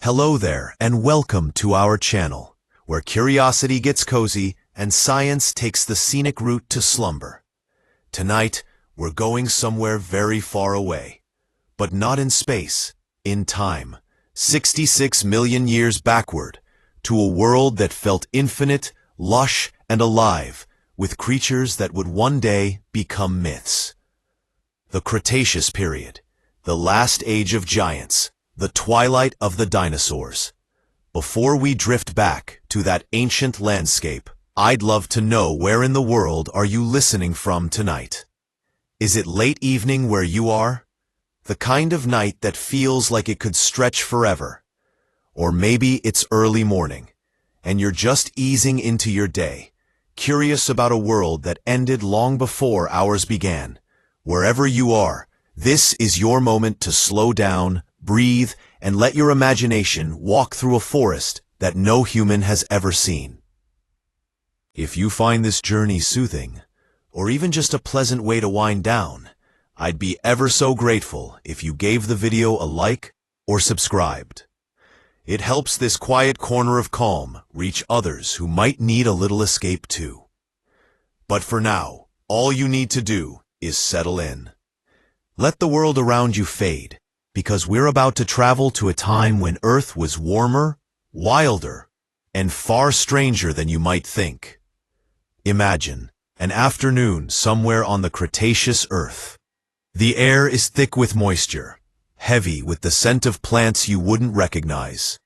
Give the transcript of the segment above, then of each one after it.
Hello there, and welcome to our channel, where curiosity gets cozy and science takes the scenic route to slumber. Tonight, we're going somewhere very far away, but not in space, in time, 66 million years backward, to a world that felt infinite, lush, and alive, with creatures that would one day become myths. The Cretaceous Period, the last age of giants, the twilight of the dinosaurs. Before we drift back to that ancient landscape, I'd love to know where in the world are you listening from tonight? Is it late evening where you are? The kind of night that feels like it could stretch forever. Or maybe it's early morning, and you're just easing into your day, curious about a world that ended long before ours began. Wherever you are, this is your moment to slow down, breathe, and let your imagination walk through a forest that no human has ever seen. If you find this journey soothing, or even just a pleasant way to wind down, I'd be ever so grateful if you gave the video a like or subscribed. It helps this quiet corner of calm reach others who might need a little escape too. But for now, all you need to do is settle in. Let the world around you fade, because we're about to travel to a time when Earth was warmer, wilder, and far stranger than you might think. Imagine an afternoon somewhere on the Cretaceous Earth. The air is thick with moisture, heavy with the scent of plants you wouldn't recognize.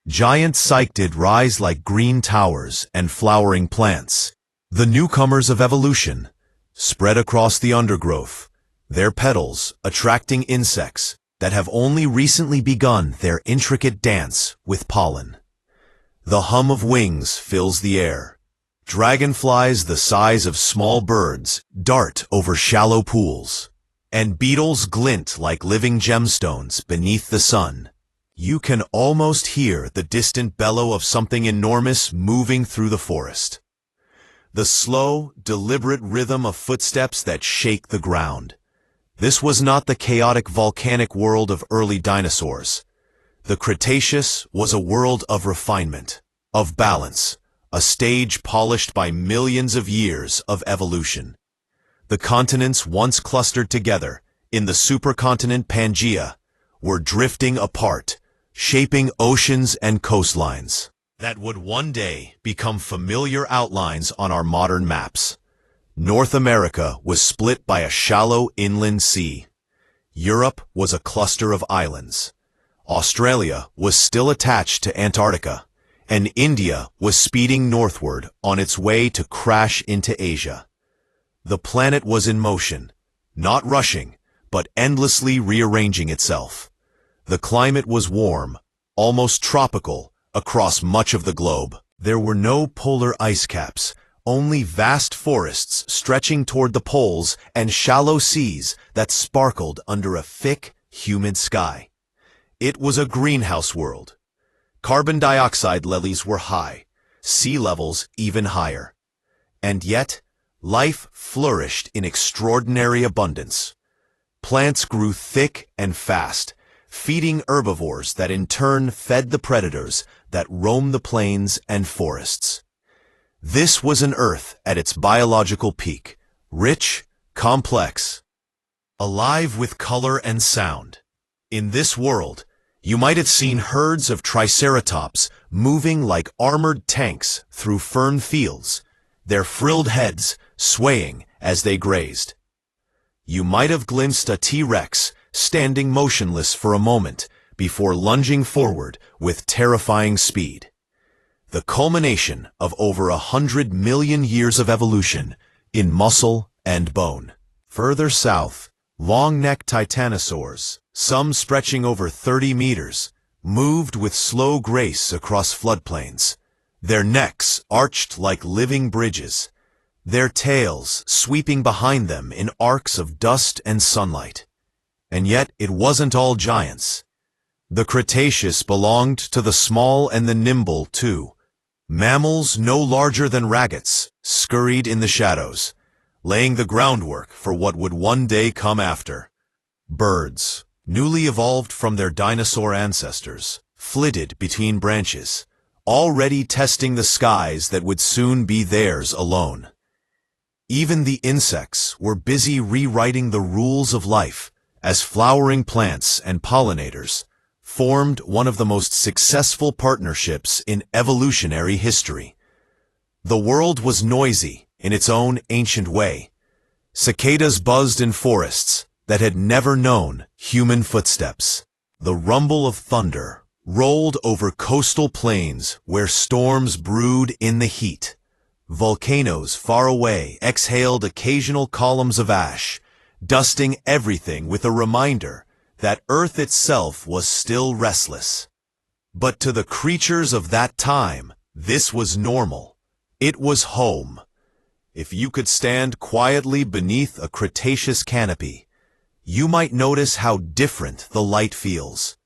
Giant cycadid rise like green towers and flowering plants, the newcomers of evolution, spread across the undergrowth, their petals attracting insects that have only recently begun their intricate dance with pollen. The hum of wings fills the air. Dragonflies the size of small birds dart over shallow pools, and beetles glint like living gemstones beneath the sun. You can almost hear the distant bellow of something enormous moving through the forest. The slow, deliberate rhythm of footsteps that shake the ground. This was not the chaotic volcanic world of early dinosaurs. The Cretaceous was a world of refinement, of balance, a stage polished by millions of years of evolution. The continents once clustered together in the supercontinent Pangaea were drifting apart, shaping oceans and coastlines that would one day become familiar outlines on our modern maps. North America was split by a shallow inland sea. Europe was a cluster of islands. Australia was still attached to Antarctica, and India was speeding northward on its way to crash into Asia. The planet was in motion, not rushing, but endlessly rearranging itself. The climate was warm, almost tropical, across much of the globe. There were no polar ice caps, only vast forests stretching toward the poles and shallow seas that sparkled under a thick, humid sky. It was a greenhouse world. Carbon dioxide levels were high, sea levels even higher. And yet, life flourished in extraordinary abundance. Plants grew thick and fast, feeding herbivores that in turn fed the predators that roamed the plains and forests. This was an Earth at its biological peak, rich, complex, alive with color and sound. In this world, you might have seen herds of triceratops moving like armored tanks through fern fields, their frilled heads swaying as they grazed. You might have glimpsed a T-Rex standing motionless for a moment before lunging forward with terrifying speed. The culmination of over 100 million years of evolution in muscle and bone. Further south, long-necked titanosaurs, some stretching over 30 meters, moved with slow grace across floodplains, their necks arched like living bridges, their tails sweeping behind them in arcs of dust and sunlight. And yet it wasn't all giants. The Cretaceous belonged to the small and the nimble, too. Mammals no larger than rabbits scurried in the shadows, laying the groundwork for what would one day come after. Birds, newly evolved from their dinosaur ancestors, flitted between branches, already testing the skies that would soon be theirs alone. Even the insects were busy rewriting the rules of life as flowering plants and pollinators formed one of the most successful partnerships in evolutionary history. The world was noisy in its own ancient way. Cicadas buzzed in forests that had never known human footsteps. The rumble of thunder rolled over coastal plains where storms brewed in the heat. Volcanoes far away exhaled occasional columns of ash, dusting everything with a reminder that Earth itself was still restless. But to the creatures of that time, this was normal. It was home. If you could stand quietly beneath a Cretaceous canopy, you might notice how different the light feels.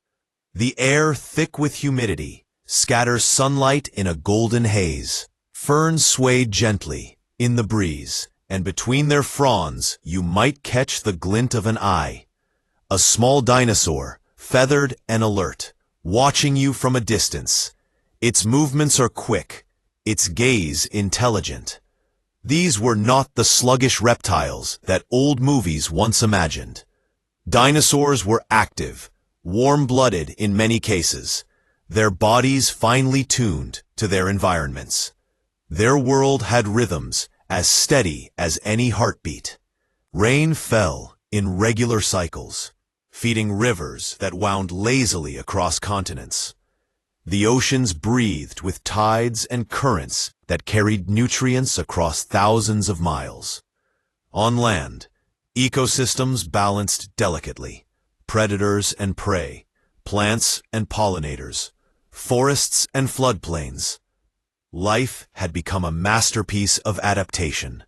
The air, thick with humidity, scatters sunlight in a golden haze. Ferns swayed gently in the breeze, and between their fronds you might catch the glint of an eye. A small dinosaur, feathered and alert, watching you from a distance. Its movements are quick, its gaze intelligent. These were not the sluggish reptiles that old movies once imagined. Dinosaurs were active, warm-blooded in many cases, their bodies finely tuned to their environments. Their world had rhythms as steady as any heartbeat. Rain fell in regular cycles, feeding rivers that wound lazily across continents. The oceans breathed with tides and currents that carried nutrients across thousands of miles. On land, ecosystems balanced delicately. Predators and prey, plants and pollinators, forests and floodplains. Life had become a masterpiece of adaptation.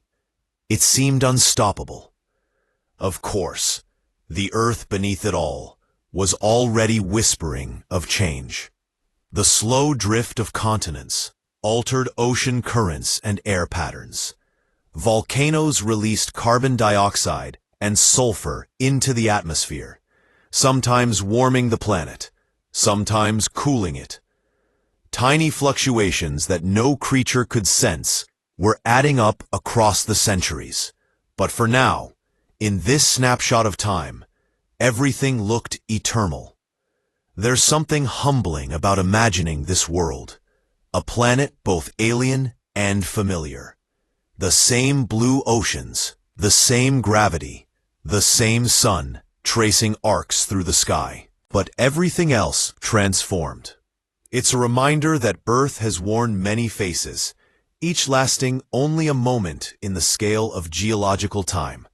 It seemed unstoppable. Of course, the earth beneath it all was already whispering of change. The slow drift of continents altered ocean currents and air patterns. Volcanoes released carbon dioxide and sulfur into the atmosphere, sometimes warming the planet, sometimes cooling it. Tiny fluctuations that no creature could sense were adding up across the centuries. But for now, in this snapshot of time, everything looked eternal. There's something humbling about imagining this world, a planet both alien and familiar. The same blue oceans, the same gravity, the same sun, tracing arcs through the sky, but everything else transformed. It's a reminder that birth has worn many faces, each lasting only a moment in the scale of geological time.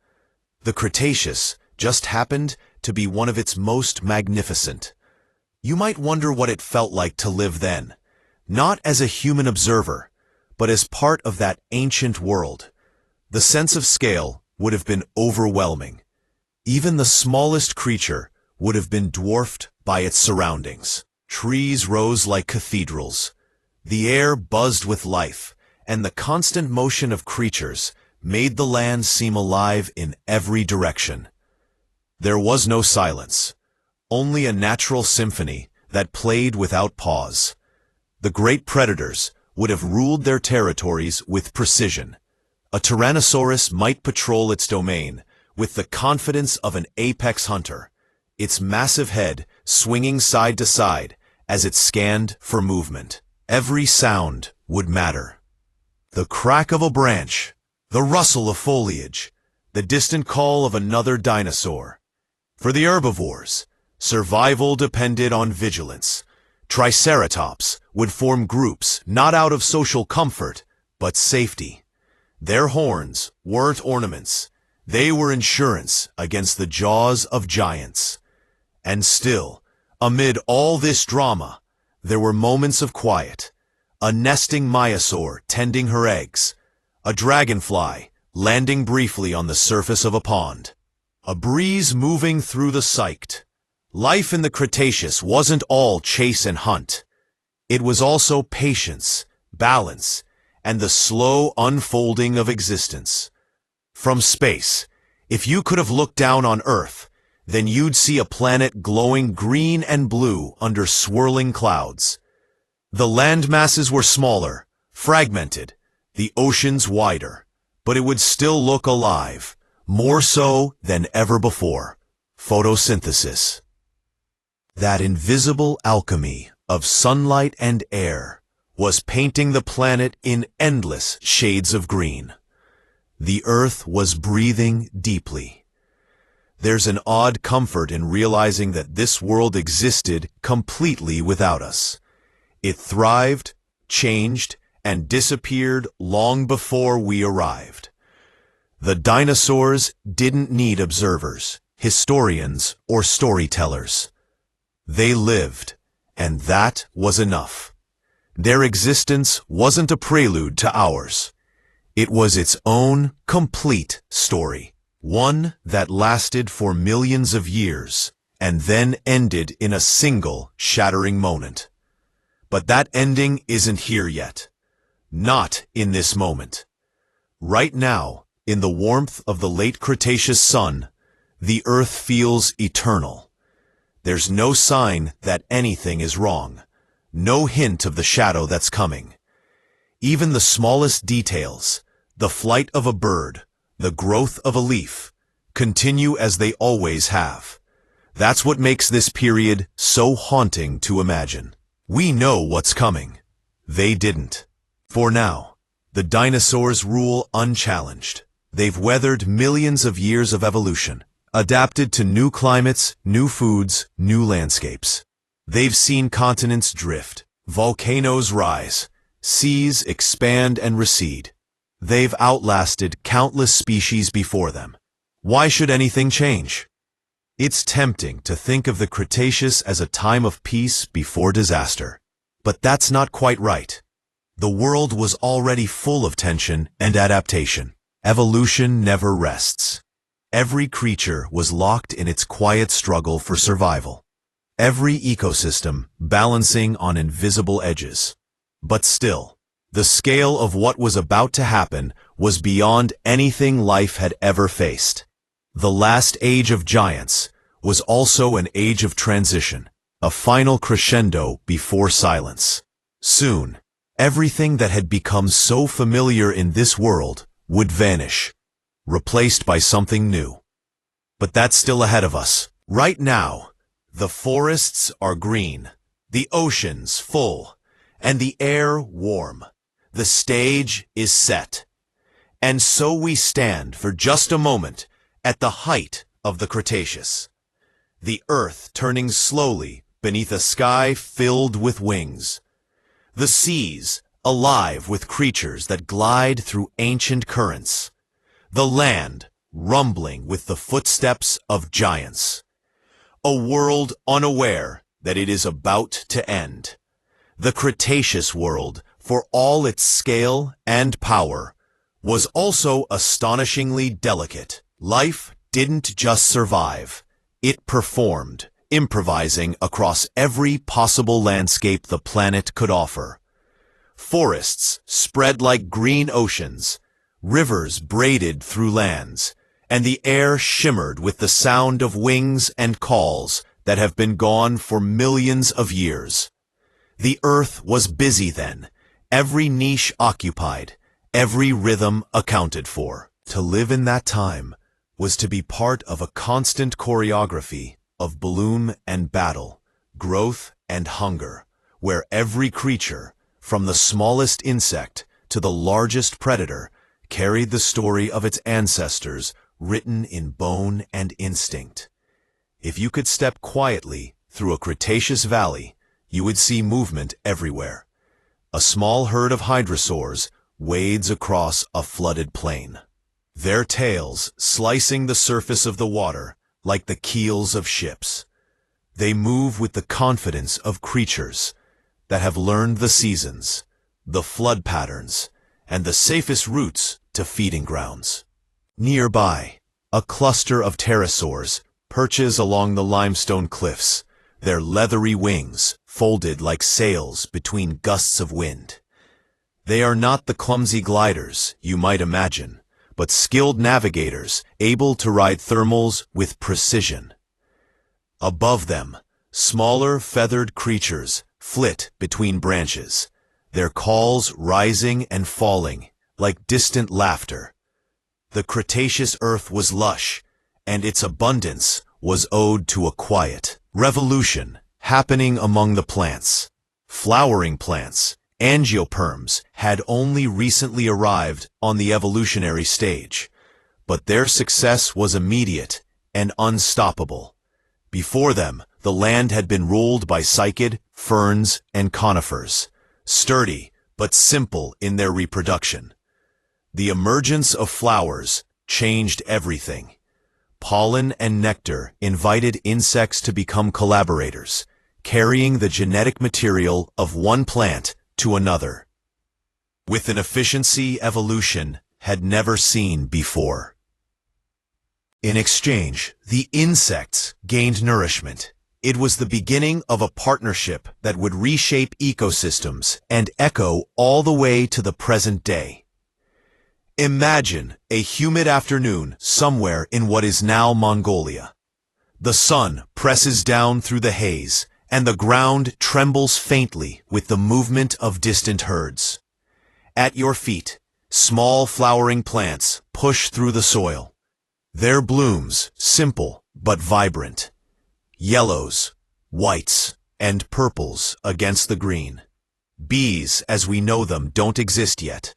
The Cretaceous just happened to be one of its most magnificent. You might wonder what it felt like to live then, not as a human observer, but as part of that ancient world. The sense of scale would have been overwhelming. Even the smallest creature would have been dwarfed by its surroundings. Trees rose like cathedrals. The air buzzed with life, and the constant motion of creatures made the land seem alive in every direction. There was no silence, only a natural symphony that played without pause. The great predators would have ruled their territories with precision. A Tyrannosaurus might patrol its domain with the confidence of an apex hunter, its massive head swinging side to side as it scanned for movement. Every sound would matter. The crack of a branch, the rustle of foliage, the distant call of another dinosaur. For the herbivores, survival depended on vigilance. Triceratops would form groups not out of social comfort, but safety. Their horns weren't ornaments. They were insurance against the jaws of giants. And still, amid all this drama, there were moments of quiet. A nesting myosaur tending her eggs. A dragonfly landing briefly on the surface of a pond. A breeze moving through the psyched. Life in the Cretaceous wasn't all chase and hunt. It was also patience, balance, and the slow unfolding of existence. From space, if you could have looked down on Earth, then you'd see a planet glowing green and blue under swirling clouds. The land masses were smaller, fragmented, the oceans wider, but it would still look alive, more so than ever before. Photosynthesis. That invisible alchemy of sunlight and air was painting the planet in endless shades of green. The Earth was breathing deeply. There's an odd comfort in realizing that this world existed completely without us. It thrived, changed, and disappeared long before we arrived. The dinosaurs didn't need observers, historians, or storytellers. They lived, and that was enough. Their existence wasn't a prelude to ours. It was its own complete story, one that lasted for millions of years and then ended in a single shattering moment. But that ending isn't here yet. Not in this moment. Right now, in the warmth of the late Cretaceous sun, the Earth feels eternal. There's no sign that anything is wrong, no hint of the shadow that's coming. Even the smallest details, the flight of a bird, the growth of a leaf, continue as they always have. That's what makes this period so haunting to imagine. We know what's coming. They didn't. For now, the dinosaurs rule unchallenged. They've weathered millions of years of evolution, adapted to new climates, new foods, new landscapes. They've seen continents drift, volcanoes rise, seas expand and recede. They've outlasted countless species before them. Why should anything change? It's tempting to think of the Cretaceous as a time of peace before disaster. But that's not quite right. The world was already full of tension and adaptation. Evolution never rests. Every creature was locked in its quiet struggle for survival. Every ecosystem balancing on invisible edges. But still, the scale of what was about to happen was beyond anything life had ever faced. The last age of giants was also an age of transition, a final crescendo before silence. Soon, everything that had become so familiar in this world would vanish, replaced by something new. But that's still ahead of us. Right now, the forests are green, the oceans full, and the air warm. The stage is set. And so we stand for just a moment at the height of the Cretaceous. The Earth turning slowly beneath a sky filled with wings. The seas alive with creatures that glide through ancient currents. The land rumbling with the footsteps of giants. A world unaware that it is about to end. The Cretaceous world, for all its scale and power, was also astonishingly delicate. Life didn't just survive. It performed, improvising across every possible landscape the planet could offer. Forests spread like green oceans, rivers braided through lands, and the air shimmered with the sound of wings and calls that have been gone for millions of years. The Earth was busy then, every niche occupied, every rhythm accounted for. To live in that time was to be part of a constant choreography of bloom and battle, growth and hunger, where every creature, from the smallest insect to the largest predator, carried the story of its ancestors written in bone and instinct. If you could step quietly through a Cretaceous valley, you would see movement everywhere. A small herd of hadrosaurs wades across a flooded plain, their tails slicing the surface of the water like the keels of ships. They move with the confidence of creatures that have learned the seasons, the flood patterns, and the safest routes to feeding grounds. Nearby, a cluster of pterosaurs perches along the limestone cliffs, their leathery wings folded like sails between gusts of wind. They are not the clumsy gliders you might imagine, but skilled navigators able to ride thermals with precision. Above them, smaller feathered creatures flit between branches, their calls rising and falling like distant laughter. The Cretaceous earth was lush, and its abundance was owed to a quiet revolution happening among the plants. Flowering plants, angiosperms, had only recently arrived on the evolutionary stage, but their success was immediate and unstoppable. Before them, the land had been ruled by cycad, ferns, and conifers, sturdy but simple in their reproduction. The emergence of flowers changed everything. Pollen and nectar invited insects to become collaborators, carrying the genetic material of one plant to another, with an efficiency evolution had never seen before. In exchange, the insects gained nourishment. It was the beginning of a partnership that would reshape ecosystems and echo all the way to the present day. Imagine a humid afternoon somewhere in what is now Mongolia. The sun presses down through the haze, and the ground trembles faintly with the movement of distant herds. At your feet, small flowering plants push through the soil. Their blooms, simple but vibrant. Yellows, whites, and purples against the green. Bees, as we know them, don't exist yet,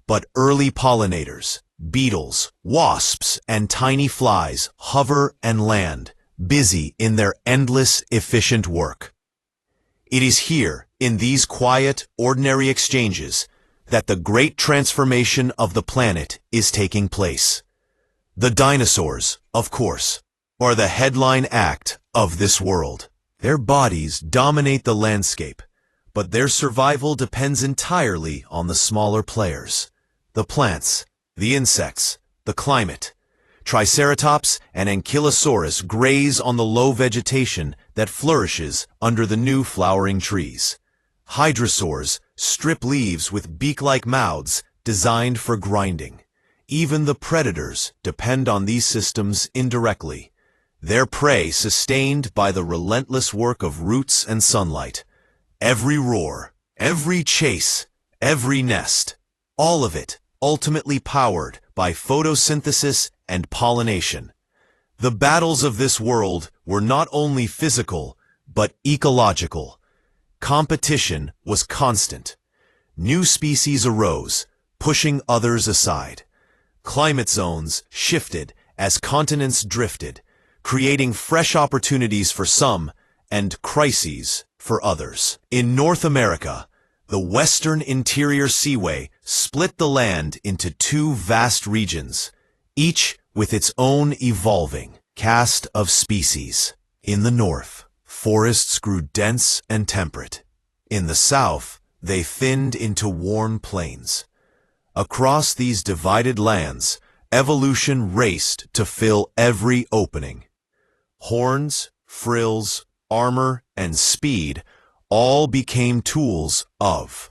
but early pollinators, beetles, wasps, and tiny flies hover and land, busy in their endless, efficient work. It is here, in these quiet, ordinary exchanges, that the great transformation of the planet is taking place. The dinosaurs, of course, are the headline act of this world. Their bodies dominate the landscape, but their survival depends entirely on the smaller players. The plants, the insects, the climate. Triceratops and Ankylosaurus graze on the low vegetation that flourishes under the new flowering trees. Hadrosaurs strip leaves with beak-like mouths designed for grinding. Even the predators depend on these systems indirectly, their prey sustained by the relentless work of roots and sunlight. Every roar, every chase, every nest, all of it ultimately powered by photosynthesis and pollination. The battles of this world were not only physical, but ecological. Competition was constant. New species arose, pushing others aside. Climate zones shifted as continents drifted, creating fresh opportunities for some and crises for others. In North America, the Western Interior Seaway split the land into two vast regions, each with its own evolving cast of species. In the north, forests grew dense and temperate. In the south, they thinned into warm plains. Across these divided lands, evolution raced to fill every opening. Horns, frills, armor, and speed all became tools of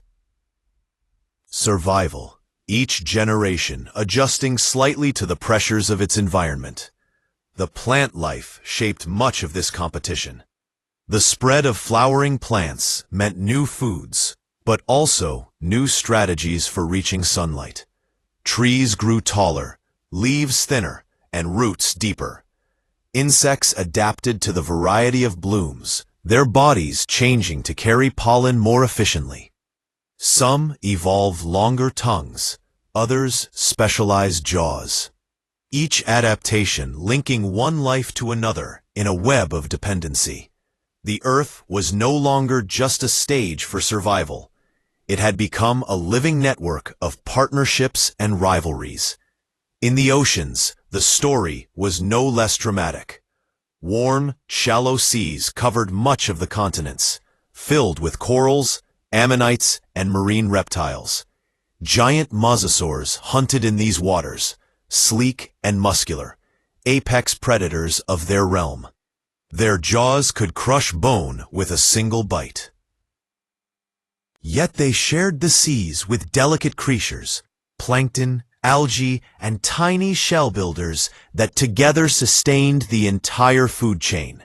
survival, each generation adjusting slightly to the pressures of its environment. The plant life shaped much of this competition. The spread of flowering plants meant new foods, but also new strategies for reaching sunlight. Trees grew taller, leaves thinner, and roots deeper. Insects adapted to the variety of blooms, their bodies changing to carry pollen more efficiently. Some evolved longer tongues, others specialized jaws. Each adaptation linking one life to another in a web of dependency. The Earth was no longer just a stage for survival. It had become a living network of partnerships and rivalries. In the oceans, the story was no less dramatic. Warm, shallow seas covered much of the continents, filled with corals, ammonites, and marine reptiles. Giant mosasaurs hunted in these waters, sleek and muscular, apex predators of their realm. Their jaws could crush bone with a single bite. Yet they shared the seas with delicate creatures, plankton, algae, and tiny shell builders that together sustained the entire food chain.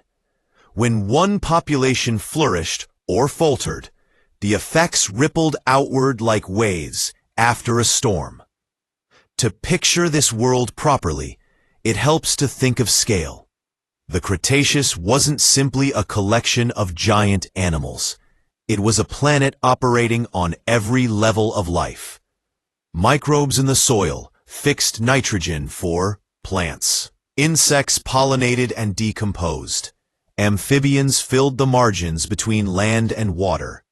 When one population flourished or faltered, the effects rippled outward like waves after a storm. To picture this world properly, it helps to think of scale. The Cretaceous wasn't simply a collection of giant animals. It was a planet operating on every level of life. Microbes in the soil fixed nitrogen for plants. Insects pollinated and decomposed. Amphibians filled the margins between land and water.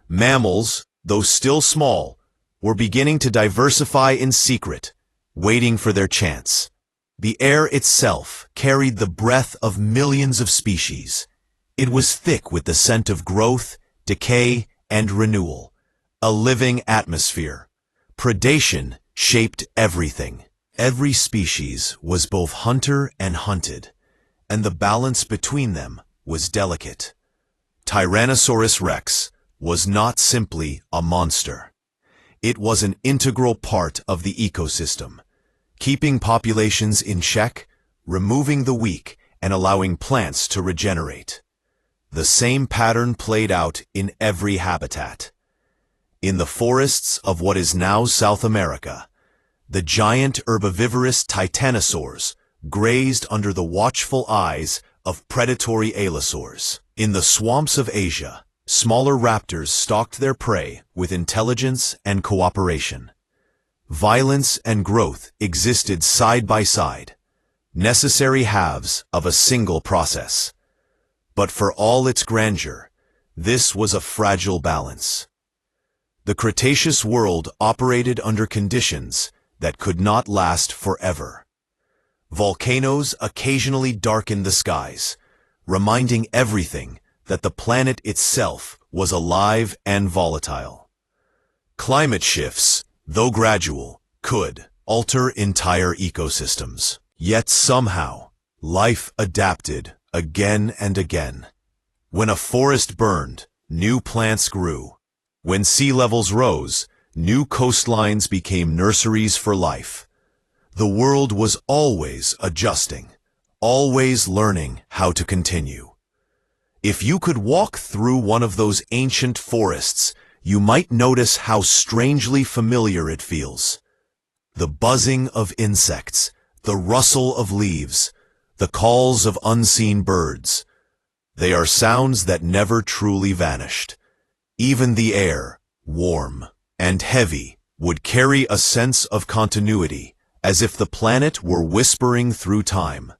Mammals, though still small, were beginning to diversify in secret, waiting for their chance. The air itself carried the breath of millions of species. It was thick with the scent of growth, decay, and renewal. A living atmosphere. Predation shaped everything. Every species was both hunter and hunted, and the balance between them was delicate. Tyrannosaurus rex was not simply a monster. It was an integral part of the ecosystem, keeping populations in check, removing the weak, and allowing plants to regenerate. The same pattern played out in every habitat. In the forests of what is now South America, the giant herbivorous titanosaurs grazed under the watchful eyes of predatory allosaurs. In the swamps of Asia, smaller raptors stalked their prey with intelligence and cooperation. Violence and growth existed side by side, necessary halves of a single process. But for all its grandeur, this was a fragile balance. The Cretaceous world operated under conditions that could not last forever. Volcanoes occasionally darkened the skies, reminding everything that the planet itself was alive and volatile. Climate shifts, though gradual, could alter entire ecosystems. Yet somehow, life adapted again and again. When a forest burned, new plants grew. When sea levels rose, new coastlines became nurseries for life. The world was always adjusting, always learning how to continue. If you could walk through one of those ancient forests, you might notice how strangely familiar it feels. The buzzing of insects, the rustle of leaves, the calls of unseen birds. They are sounds that never truly vanished. Even the air, warm and heavy, would carry a sense of continuity, as if the planet were whispering through time.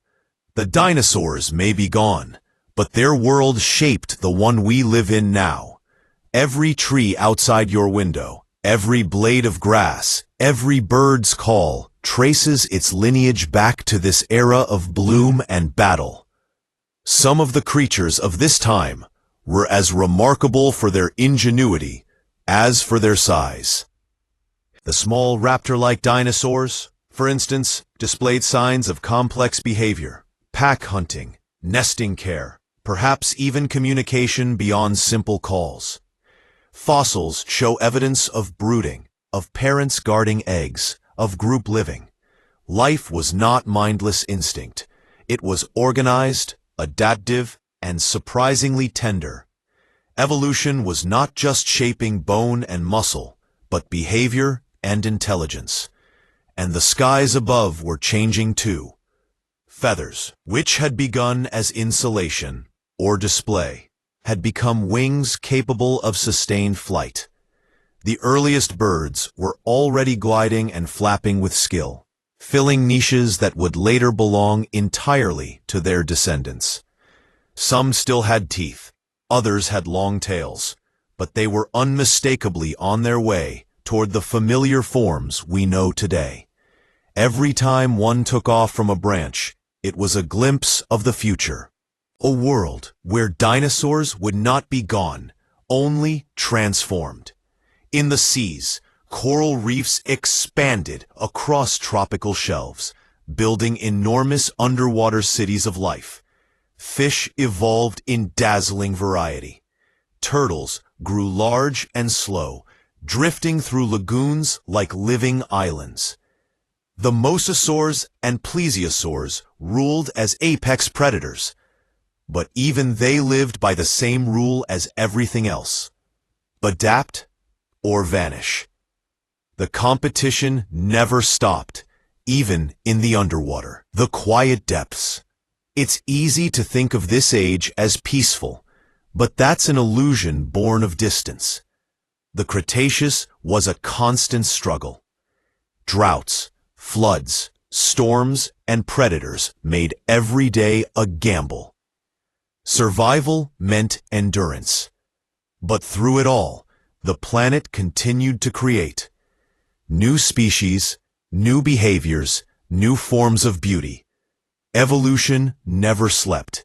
The dinosaurs may be gone, but their world shaped the one we live in now. Every tree outside your window, every blade of grass, every bird's call traces its lineage back to this era of bloom and battle. Some of the creatures of this time were as remarkable for their ingenuity as for their size. The small raptor-like dinosaurs, for instance, displayed signs of complex behavior, pack hunting, nesting care, perhaps even communication beyond simple calls. Fossils show evidence of brooding, of parents guarding eggs, of group living. Life was not mindless instinct. It was organized, adaptive, and surprisingly tender. Evolution was not just shaping bone and muscle, but behavior and intelligence. And the skies above were changing too. Feathers, which had begun as insulation or display, had become wings capable of sustained flight. The earliest birds were already gliding and flapping with skill, filling niches that would later belong entirely to their descendants. Some still had teeth, others had long tails, but they were unmistakably on their way toward the familiar forms we know today. Every time one took off from a branch, it was a glimpse of the future. A world where dinosaurs would not be gone, only transformed. In the seas, coral reefs expanded across tropical shelves, building enormous underwater cities of life. Fish evolved in dazzling variety. Turtles grew large and slow, drifting through lagoons like living islands. The mosasaurs and plesiosaurs ruled as apex predators. But even they lived by the same rule as everything else: adapt or vanish. The competition never stopped, even in the underwater, the quiet depths. It's easy to think of this age as peaceful, but that's an illusion born of distance. The Cretaceous was a constant struggle. Droughts, floods, storms, and predators made every day a gamble. Survival meant endurance. But through it all, the planet continued to create new species, new behaviors, new forms of beauty. Evolution never slept.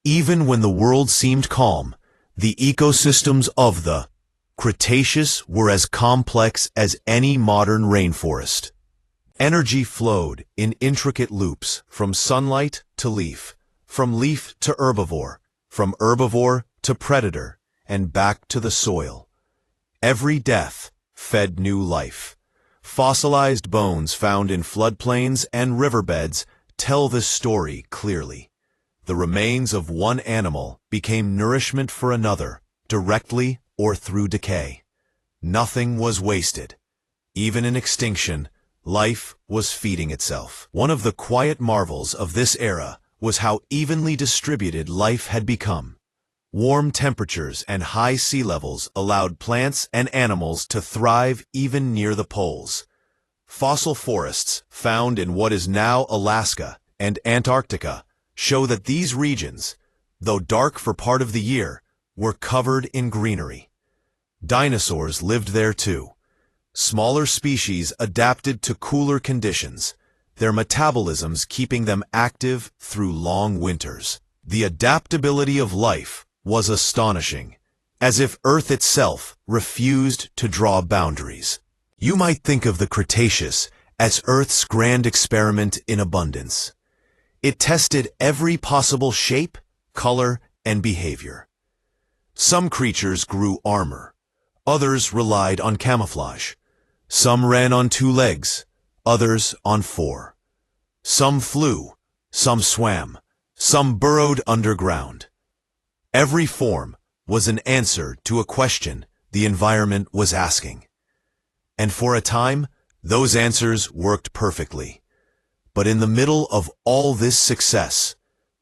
Even when the world seemed calm, the ecosystems of the Cretaceous were as complex as any modern rainforest. Energy flowed in intricate loops from sunlight to leaf, from leaf to herbivore, from herbivore to predator, and back to the soil. Every death fed new life. Fossilized bones found in floodplains and riverbeds tell this story clearly. The remains of one animal became nourishment for another, directly or through decay. Nothing was wasted. Even in extinction, life was feeding itself. One of the quiet marvels of this era was how evenly distributed life had become. Warm temperatures and high sea levels allowed plants and animals to thrive even near the poles. Fossil forests found in what is now Alaska and Antarctica show that these regions, though dark for part of the year, were covered in greenery. Dinosaurs lived there too. Smaller species adapted to cooler conditions, their metabolisms keeping them active through long winters. The adaptability of life was astonishing, as if Earth itself refused to draw boundaries. You might think of the Cretaceous as Earth's grand experiment in abundance. It tested every possible shape, color, and behavior. Some creatures grew armor. Others relied on camouflage. Some ran on 2 legs, others on 4. Some flew, some swam, some burrowed underground. Every form was an answer to a question the environment was asking. And for a time, those answers worked perfectly. But in the middle of all this success,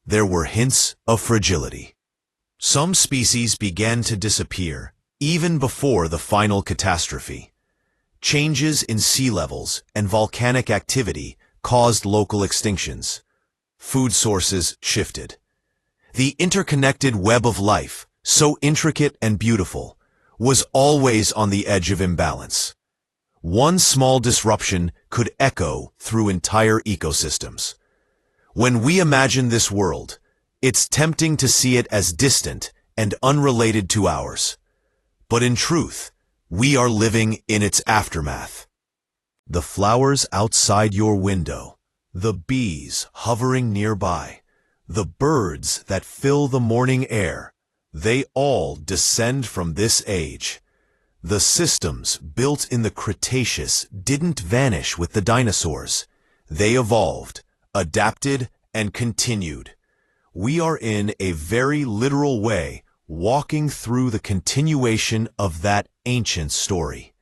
there were hints of fragility. Some species began to disappear even before the final catastrophe. Changes in sea levels and volcanic activity caused local extinctions. Food sources shifted. The interconnected web of life, so intricate and beautiful, was always on the edge of imbalance. One small disruption could echo through entire ecosystems. When we imagine this world, it's tempting to see it as distant and unrelated to ours. But in truth, we are living in its aftermath. The flowers outside your window, the bees hovering nearby, the birds that fill the morning air, they all descend from this age. The systems built in the Cretaceous didn't vanish with the dinosaurs. They evolved, adapted, and continued. We are in a very literal way walking through the continuation of that ancient story.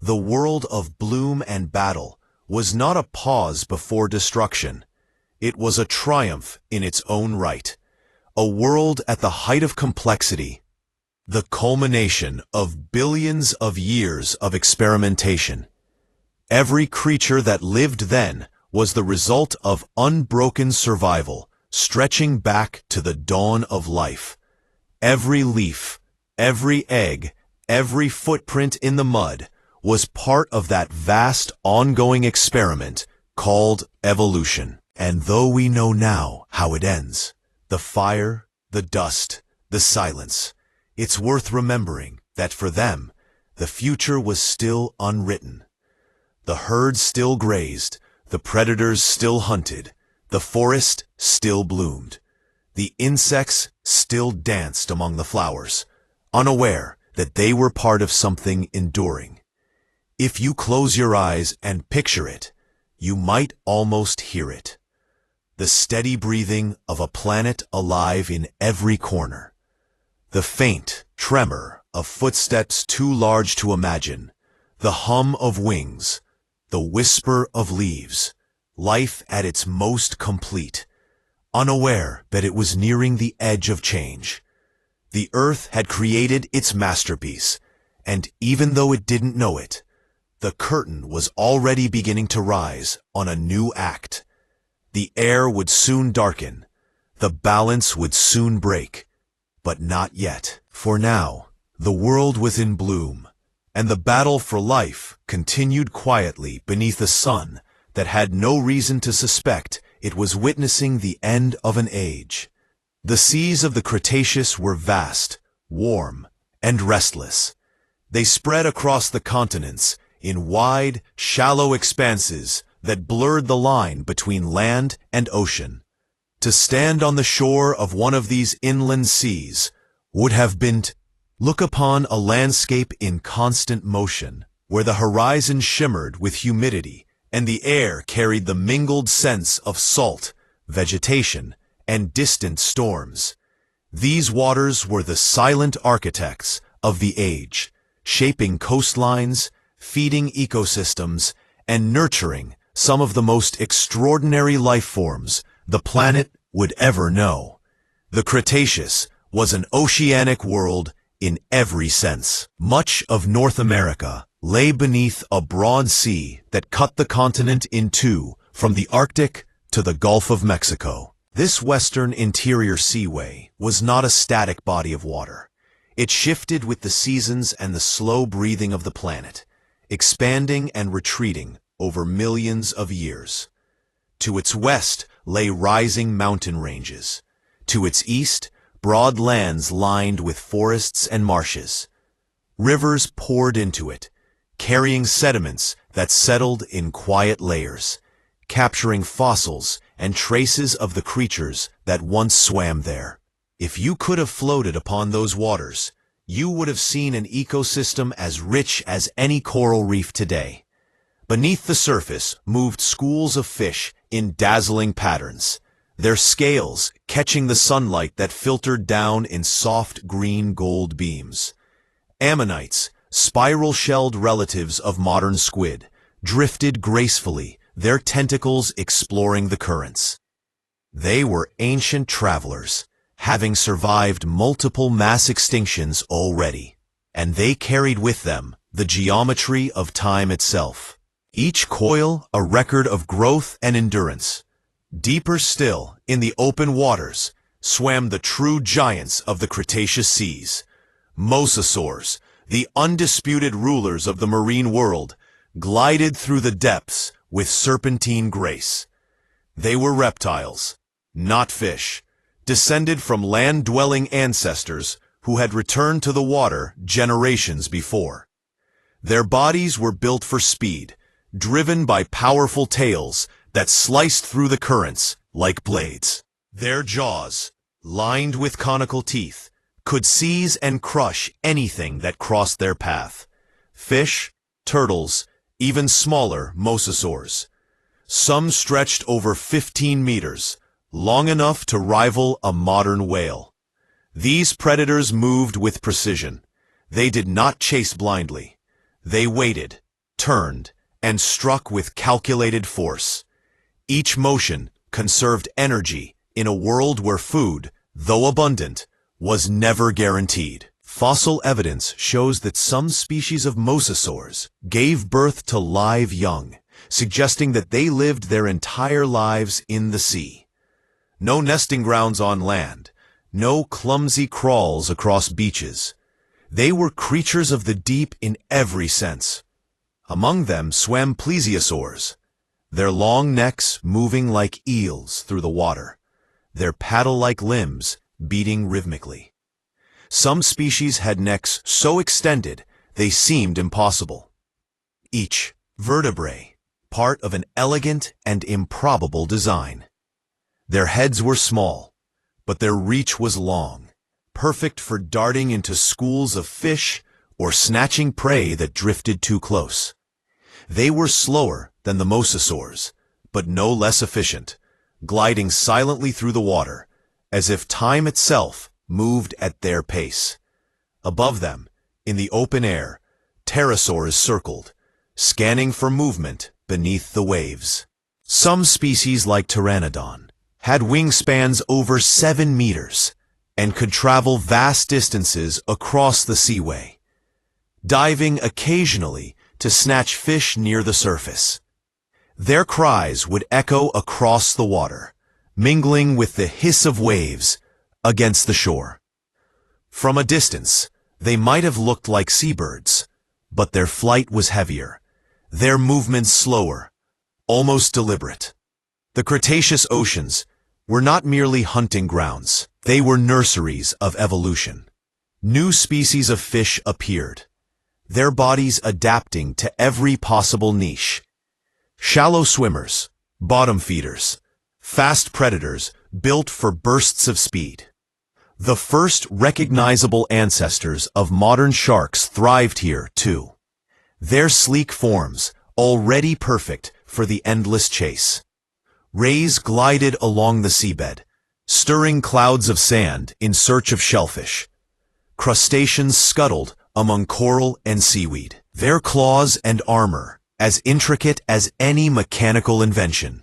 The world of bloom and battle was not a pause before destruction. It was a triumph in its own right. A world at the height of complexity, the culmination of billions of years of experimentation. Every creature that lived then was the result of unbroken survival, stretching back to the dawn of life. Every leaf, every egg, every footprint in the mud was part of that vast ongoing experiment called evolution. And though we know now how it ends, the fire, the dust, the silence, it's worth remembering that for them, the future was still unwritten. The herd still grazed, the predators still hunted, the forest still bloomed. The insects still danced among the flowers, unaware that they were part of something enduring. If you close your eyes and picture it, you might almost hear it. the steady breathing of a planet alive in every corner. The faint tremor of footsteps too large to imagine, the hum of wings, the whisper of leaves, life at its most complete, unaware that it was nearing the edge of change. The Earth had created its masterpiece, and even though it didn't know it, the curtain was already beginning to rise on a new act. The air would soon darken, the balance would soon break, but not yet. For now, the world was in bloom, and the battle for life continued quietly beneath a sun that had no reason to suspect it was witnessing the end of an age. The seas of the Cretaceous were vast, warm, and restless. They spread across the continents in wide, shallow expanses that blurred the line between land and ocean. To stand on the shore of one of these inland seas would have been to look upon a landscape in constant motion, where the horizon shimmered with humidity and the air carried the mingled scents of salt, vegetation, and distant storms. These waters were the silent architects of the age, shaping coastlines, feeding ecosystems, and nurturing some of the most extraordinary life forms the planet would ever know. The Cretaceous was an oceanic world in every sense. Much of North America lay beneath a broad sea that cut the continent in two from the Arctic to the Gulf of Mexico. This western interior seaway was not a static body of water. It shifted with the seasons and the slow breathing of the planet, expanding and retreating over millions of years. To its west lay rising mountain ranges. To its east, broad lands lined with forests and marshes. Rivers poured into it, carrying sediments that settled in quiet layers, capturing fossils and traces of the creatures that once swam there. If you could have floated upon those waters, you would have seen an ecosystem as rich as any coral reef today. Beneath the surface moved schools of fish in dazzling patterns, their scales catching the sunlight that filtered down in soft green gold beams. Ammonites, spiral-shelled relatives of modern squid, drifted gracefully, their tentacles exploring the currents. They were ancient travelers, having survived multiple mass extinctions already, and they carried with them the geometry of time itself. Each coil a record of growth and endurance. Deeper still, in the open waters, swam the true giants of the Cretaceous seas. Mosasaurs, the undisputed rulers of the marine world, glided through the depths with serpentine grace. They were reptiles, not fish, descended from land-dwelling ancestors who had returned to the water generations before. Their bodies were built for speed, driven by powerful tails that sliced through the currents like blades. Their jaws, lined with conical teeth, could seize and crush anything that crossed their path. Fish, turtles, even smaller mosasaurs. Some stretched over 15 meters, long enough to rival a modern whale. These predators moved with precision. They did not chase blindly. They waited, turned, and struck with calculated force. Each motion conserved energy in a world where food, though abundant, was never guaranteed. Fossil evidence shows that some species of mosasaurs gave birth to live young, suggesting that they lived their entire lives in the sea. No nesting grounds on land, no clumsy crawls across beaches. They were creatures of the deep in every sense. Among them swam plesiosaurs, their long necks moving like eels through the water, their paddle-like limbs beating rhythmically. Some species had necks so extended they seemed impossible. Each vertebrae, part of an elegant and improbable design. Their heads were small, but their reach was long, perfect for darting into schools of fish or snatching prey that drifted too close. They were slower than the mosasaurs, but no less efficient, gliding silently through the water, as if time itself moved at their pace. Above them, in the open air, pterosaurs circled, scanning for movement beneath the waves. Some species like Pteranodon had wingspans over 7 meters and could travel vast distances across the seaway, diving occasionally to snatch fish near the surface. Their cries would echo across the water, mingling with the hiss of waves against the shore. From a distance, they might have looked like seabirds, but their flight was heavier, their movements slower, almost deliberate. The Cretaceous oceans were not merely hunting grounds, they were nurseries of evolution. New species of fish appeared, their bodies adapting to every possible niche. Shallow swimmers, bottom feeders, fast predators built for bursts of speed. The first recognizable ancestors of modern sharks thrived here, too. Their sleek forms, already perfect for the endless chase. Rays glided along the seabed, stirring clouds of sand in search of shellfish. Crustaceans scuttled among coral and seaweed, their claws and armor as intricate as any mechanical invention.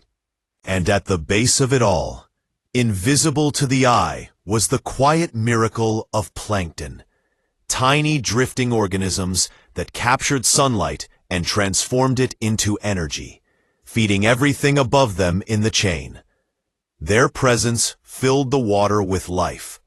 And at the base of it all, invisible to the eye, was the quiet miracle of plankton, tiny drifting organisms that captured sunlight and transformed it into energy, feeding everything above them in the chain. Their presence filled the water with life.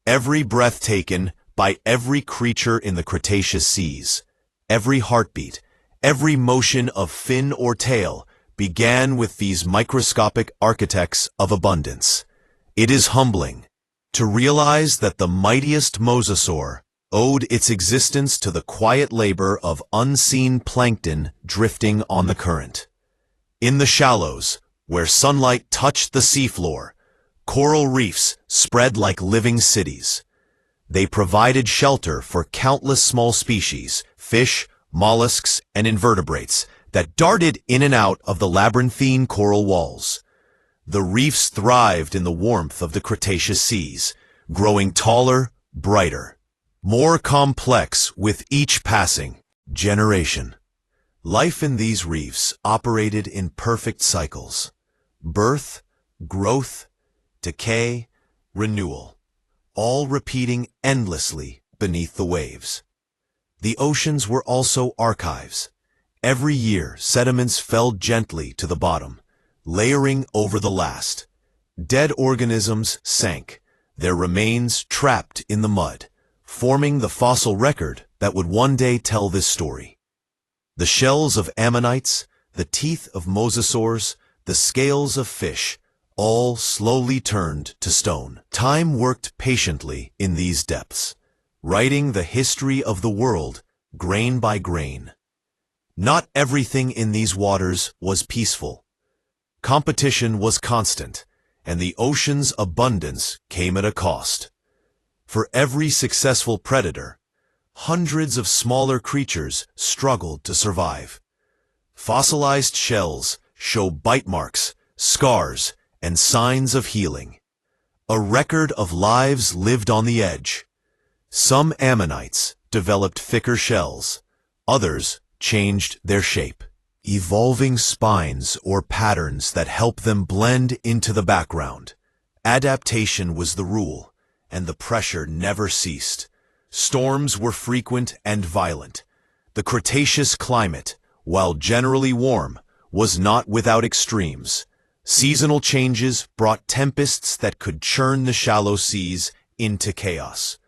Every breath taken by every creature in the Cretaceous seas, every heartbeat, every motion of fin or tail began with these microscopic architects of abundance. It is humbling to realize that the mightiest mosasaur owed its existence to the quiet labor of unseen plankton drifting on the current. In the shallows, where sunlight touched the seafloor, coral reefs spread like living cities. They provided shelter for countless small species, fish, mollusks, and invertebrates that darted in and out of the labyrinthine coral walls. The reefs thrived in the warmth of the Cretaceous seas, growing taller, brighter, more complex with each passing generation. Life in these reefs operated in perfect cycles: birth, growth, decay, renewal, all repeating endlessly beneath the waves. The oceans were also archives. Every year, sediments fell gently to the bottom, layering over the last. Dead organisms sank, their remains trapped in the mud, forming the fossil record that would one day tell this story. The shells of ammonites, the teeth of mosasaurs, the scales of fish, all slowly turned to stone. Time worked patiently in these depths, writing the history of the world grain by grain. Not everything in these waters was peaceful. Competition was constant, and the ocean's abundance came at a cost. For every successful predator, hundreds of smaller creatures struggled to survive. Fossilized shells show bite marks, scars, and signs of healing. A record of lives lived on the edge. Some ammonites developed thicker shells, others changed their shape, evolving spines or patterns that help them blend into the background. Adaptation was the rule, and the pressure never ceased. Storms were frequent and violent. The Cretaceous climate, while generally warm, was not without extremes. Seasonal changes brought tempests that could churn the shallow seas into chaos.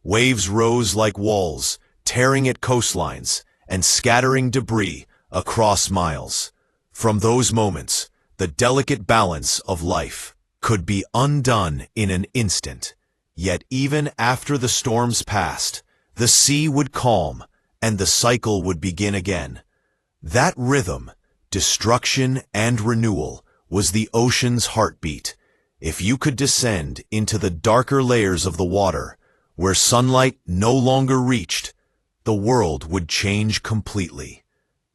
Waves rose like walls, tearing at coastlines and scattering debris across miles. From those moments, the delicate balance of life could be undone in an instant. Yet even after the storms passed, the sea would calm and the cycle would begin again. That rhythm, destruction and renewal, was the ocean's heartbeat. If you could descend into the darker layers of the water, where sunlight no longer reached, the world would change completely.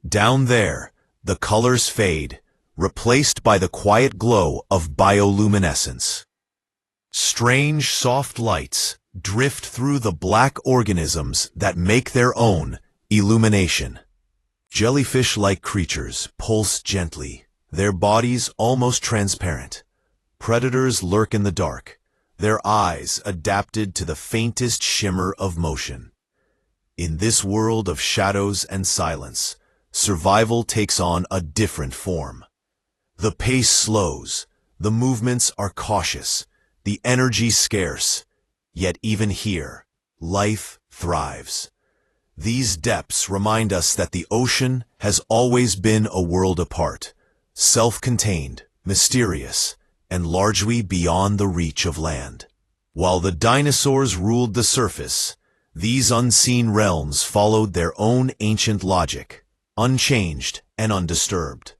Down there, the colors fade, replaced by the quiet glow of bioluminescence. Strange soft lights drift through the black organisms that make their own illumination. Jellyfish-like creatures pulse gently, their bodies almost transparent. Predators lurk in the dark, their eyes adapted to the faintest shimmer of motion. In this world of shadows and silence, survival takes on a different form. The pace slows, the movements are cautious, the energy scarce, yet even here, life thrives. These depths remind us that the ocean has always been a world apart, self-contained, mysterious, and largely beyond the reach of land. While the dinosaurs ruled the surface, these unseen realms followed their own ancient logic, unchanged and undisturbed.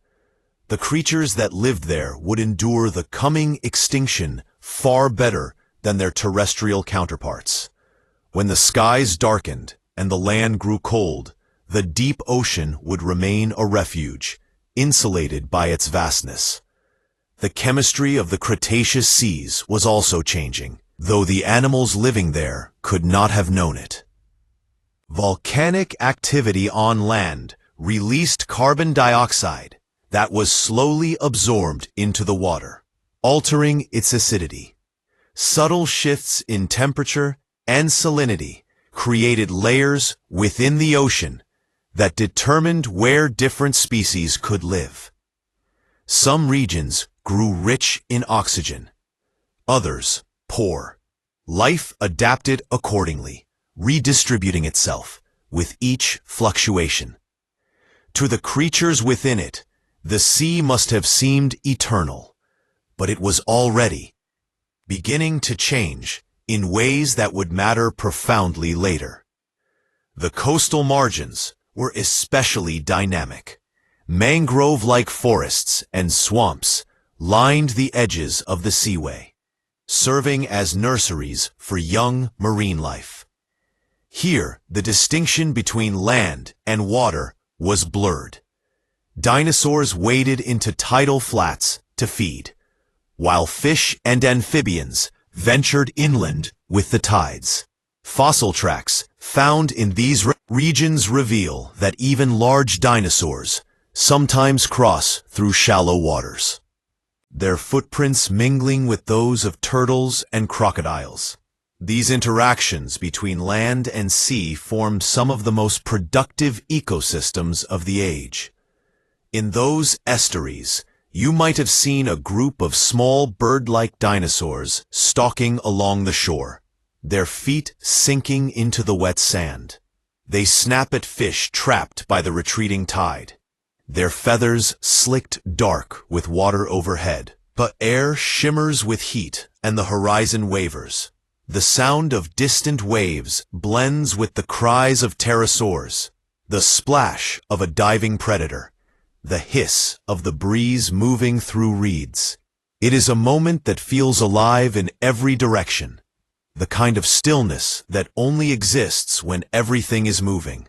The creatures that lived there would endure the coming extinction far better than their terrestrial counterparts. When the skies darkened and the land grew cold, the deep ocean would remain a refuge, insulated by its vastness. The chemistry of the Cretaceous seas was also changing, though the animals living there could not have known it. Volcanic activity on land released carbon dioxide that was slowly absorbed into the water, altering its acidity. Subtle shifts in temperature and salinity created layers within the ocean that determined where different species could live. Some regions grew rich in oxygen, others poor. Life adapted accordingly, redistributing itself with each fluctuation. To the creatures within it, the sea must have seemed eternal, but it was already beginning to change in ways that would matter profoundly later. The coastal margins were especially dynamic. Mangrove-like forests and swamps lined the edges of the seaway, serving as nurseries for young marine life. Here, the distinction between land and water was blurred. Dinosaurs waded into tidal flats to feed, while fish and amphibians ventured inland with the tides. Fossil tracks found in these regions reveal that even large dinosaurs sometimes cross through shallow waters, their footprints mingling with those of turtles and crocodiles. These interactions between land and sea formed some of the most productive ecosystems of the age. In those estuaries, you might have seen a group of small bird-like dinosaurs stalking along the shore, their feet sinking into the wet sand. They snap at fish trapped by the retreating tide, their feathers slicked dark with water overhead. But air shimmers with heat and the horizon wavers. The sound of distant waves blends with the cries of pterosaurs, the splash of a diving predator, the hiss of the breeze moving through reeds. It is a moment that feels alive in every direction, the kind of stillness that only exists when everything is moving.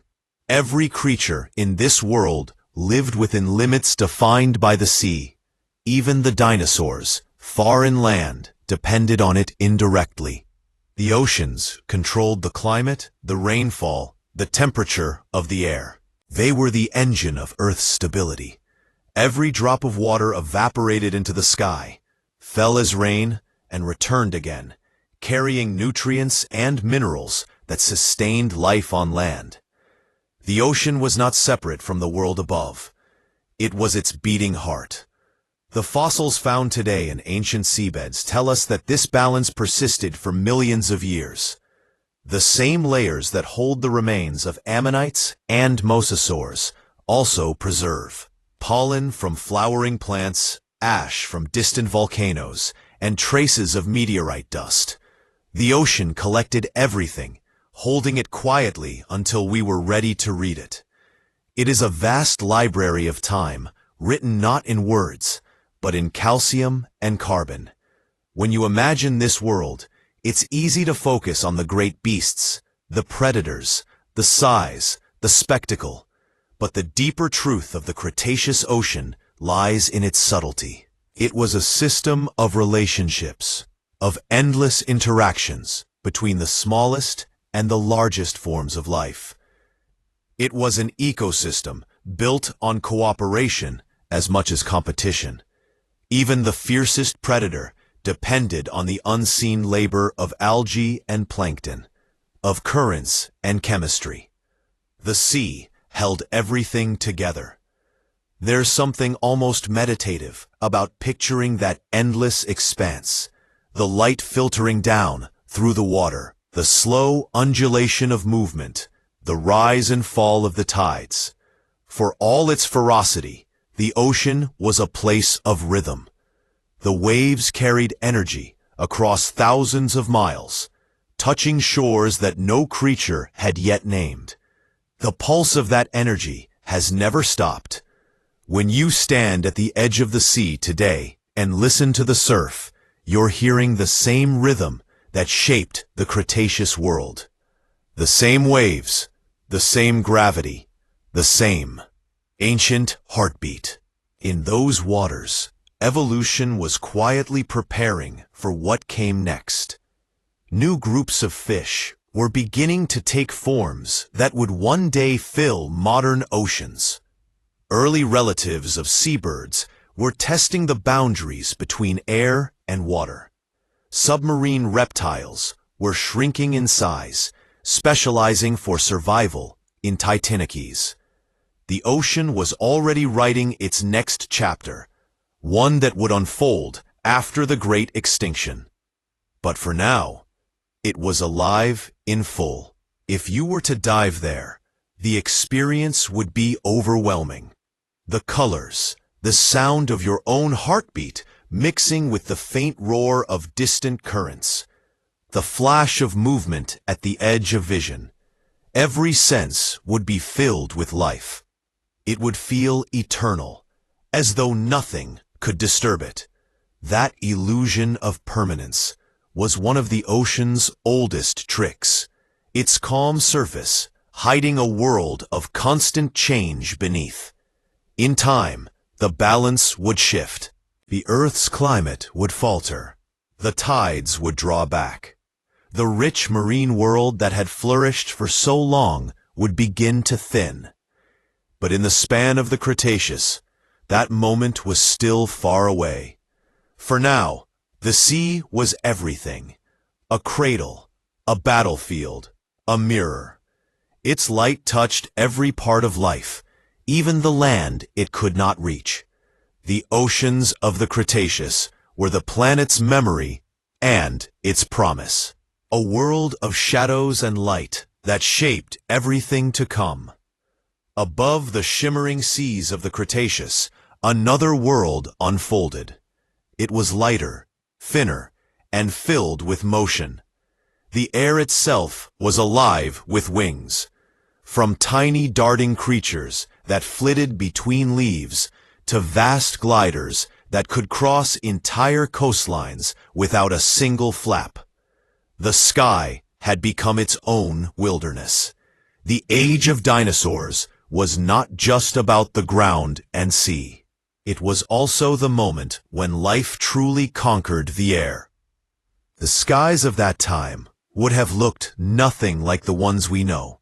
Every creature in this world lived within limits defined by the sea. Even the dinosaurs, far inland, depended on it indirectly. The oceans controlled the climate, the rainfall, the temperature of the air. They were the engine of Earth's stability. Every drop of water evaporated into the sky, fell as rain, and returned again, carrying nutrients and minerals that sustained life on land. The ocean was not separate from the world above. It was its beating heart. The fossils found today in ancient seabeds tell us that this balance persisted for millions of years. The same layers that hold the remains of ammonites and mosasaurs also preserve. Pollen from flowering plants, ash from distant volcanoes, and traces of meteorite dust. The ocean collected everything, holding it quietly until we were ready to read it. It is a vast library of time, written not in words, but in calcium and carbon. When you imagine this world, it's easy to focus on the great beasts, the predators, the size, the spectacle. But the deeper truth of the Cretaceous ocean lies in its subtlety. It was a system of relationships, of endless interactions between the smallest and the largest forms of life. It was an ecosystem built on cooperation as much as competition. Even the fiercest predator depended on the unseen labor of algae and plankton, of currents and chemistry. The sea held everything together. There's something almost meditative about picturing that endless expanse, the light filtering down through the water, the slow undulation of movement, the rise and fall of the tides. For all its ferocity, the ocean was a place of rhythm. The waves carried energy across thousands of miles, touching shores that no creature had yet named. The pulse of that energy has never stopped. When you stand at the edge of the sea today and listen to the surf, you're hearing the same rhythm that shaped the Cretaceous world. The same waves, the same gravity, the same ancient heartbeat. In those waters, evolution was quietly preparing for what came next. New groups of fish were beginning to take forms that would one day fill modern oceans. Early relatives of seabirds were testing the boundaries between air and water. Submarine reptiles were shrinking in size, specializing for survival in titanicies. The ocean was already writing its next chapter, one that would unfold after the Great Extinction. But for now, it was alive in full. If you were to dive there, the experience would be overwhelming. The colors, the sound of your own heartbeat mixing with the faint roar of distant currents, the flash of movement at the edge of vision. Every sense would be filled with life. It would feel eternal, as though nothing could disturb it. That illusion of permanence was one of the ocean's oldest tricks, its calm surface hiding a world of constant change beneath. In time, the balance would shift. The Earth's climate would falter. The tides would draw back. The rich marine world that had flourished for so long would begin to thin. But in the span of the Cretaceous, that moment was still far away. For now, the sea was everything. A cradle, a battlefield, a mirror. Its light touched every part of life, even the land it could not reach. The oceans of the Cretaceous were the planet's memory and its promise. A world of shadows and light that shaped everything to come. Above the shimmering seas of the Cretaceous, another world unfolded. It was lighter, thinner, and filled with motion. The air itself was alive with wings. From tiny darting creatures that flitted between leaves to vast gliders that could cross entire coastlines without a single flap. The sky had become its own wilderness. The age of dinosaurs was not just about the ground and sea. It was also the moment when life truly conquered the air. The skies of that time would have looked nothing like the ones we know.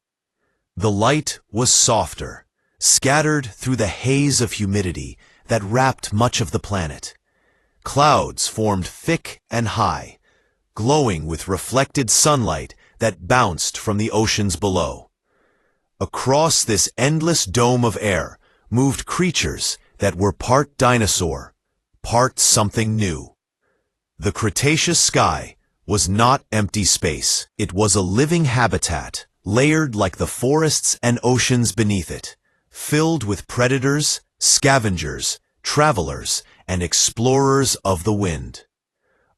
The light was softer, scattered through the haze of humidity that wrapped much of the planet. Clouds formed thick and high, glowing with reflected sunlight that bounced from the oceans below. Across this endless dome of air moved creatures that were part dinosaur, part something new. The Cretaceous sky was not empty space. It was a living habitat, layered like the forests and oceans beneath it, filled with predators, scavengers, travelers, and explorers of the wind.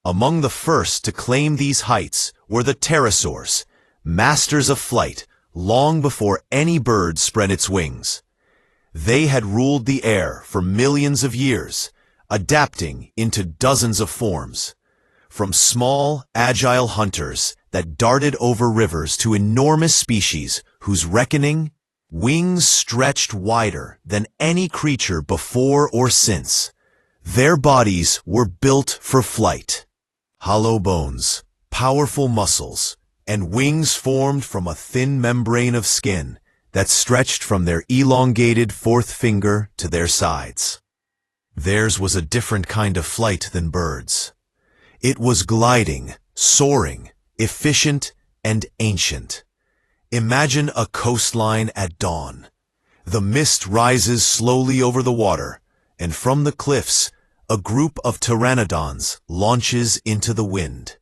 Among the first to claim these heights were the pterosaurs, masters of flight long before any bird spread its wings. They had ruled the air for millions of years, adapting into dozens of forms. From small, agile hunters that darted over rivers to enormous species whose reckoning wings stretched wider than any creature before or since. Their bodies were built for flight. Hollow bones, powerful muscles, and wings formed from a thin membrane of skin that stretched from their elongated fourth finger to their sides. Theirs was a different kind of flight than birds. It was gliding, soaring, efficient, and ancient. Imagine a coastline at dawn. The mist rises slowly over the water, and from the cliffs, a group of pteranodons launches into the wind.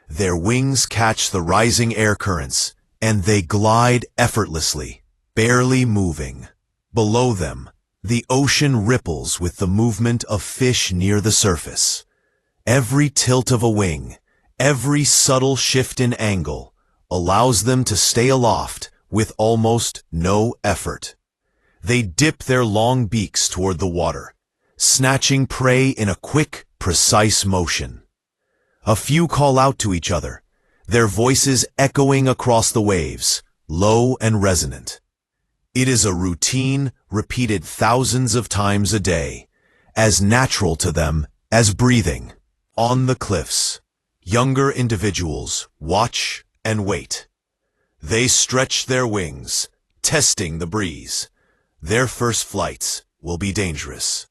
Their wings catch the rising air currents, and they glide effortlessly, barely moving. Below them, the ocean ripples with the movement of fish near the surface. Every tilt of a wing, every subtle shift in angle, allows them to stay aloft with almost no effort. They dip their long beaks toward the water, snatching prey in a quick, precise motion. A few call out to each other, their voices echoing across the waves, low and resonant. It is a routine repeated thousands of times a day, as natural to them as breathing. On the cliffs, younger individuals watch and wait. They stretch their wings, testing the breeze. Their first flights will be dangerous.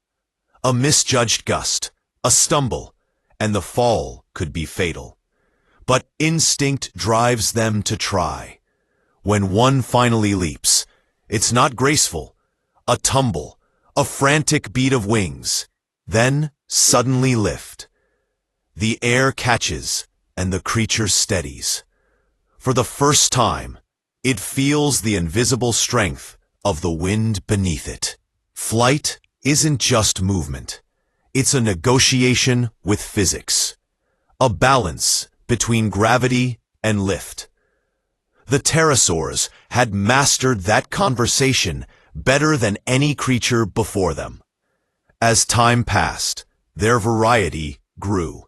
A misjudged gust, a stumble, and the fall could be fatal. But instinct drives them to try. When one finally leaps, it's not graceful, a tumble, a frantic beat of wings, then suddenly lift. The air catches, and the creature steadies. For the first time, it feels the invisible strength of the wind beneath it. Flight isn't just movement. It's a negotiation with physics. A balance between gravity and lift. The pterosaurs had mastered that conversation better than any creature before them. As time passed, their variety grew.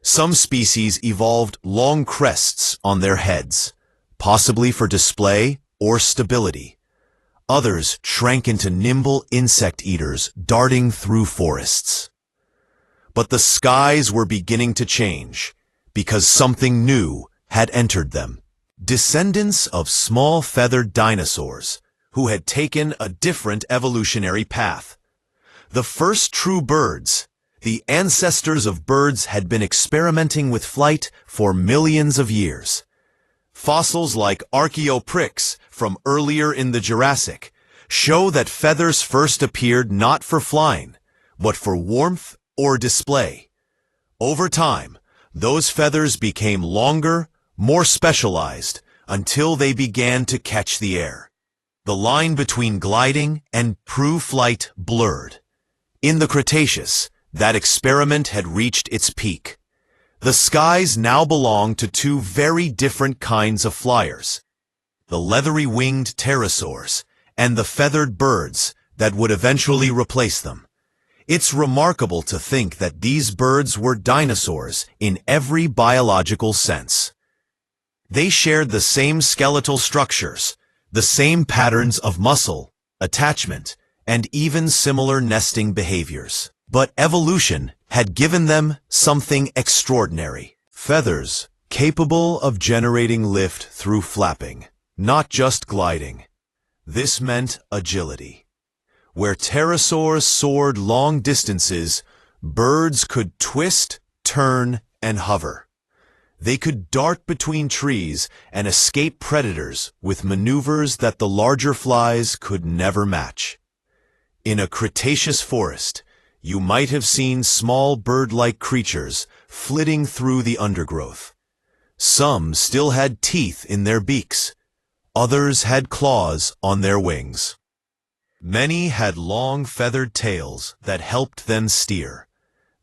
Some species evolved long crests on their heads, possibly for display or stability. Others shrank into nimble insect eaters darting through forests. But the skies were beginning to change, because something new had entered them. Descendants of small feathered dinosaurs who had taken a different evolutionary path. The first true birds, the ancestors of birds, had been experimenting with flight for millions of years. Fossils like Archaeopteryx from earlier in the Jurassic show that feathers first appeared not for flying, but for warmth or display. Over time, those feathers became longer, more specialized, until they began to catch the air. The line between gliding and true flight blurred. In the Cretaceous, that experiment had reached its peak. The skies now belonged to two very different kinds of flyers. The leathery-winged pterosaurs and the feathered birds that would eventually replace them. It's remarkable to think that these birds were dinosaurs in every biological sense. They shared the same skeletal structures, the same patterns of muscle, attachment, and even similar nesting behaviors. But evolution had given them something extraordinary. Feathers capable of generating lift through flapping, not just gliding. This meant agility. Where pterosaurs soared long distances, birds could twist, turn, and hover. They could dart between trees and escape predators with maneuvers that the larger flies could never match. In a Cretaceous forest, you might have seen small bird-like creatures flitting through the undergrowth. Some still had teeth in their beaks. Others had claws on their wings. Many had long feathered tails that helped them steer.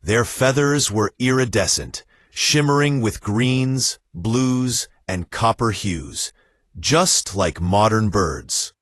Their feathers were iridescent, shimmering with greens, blues, and copper hues, just like modern birds.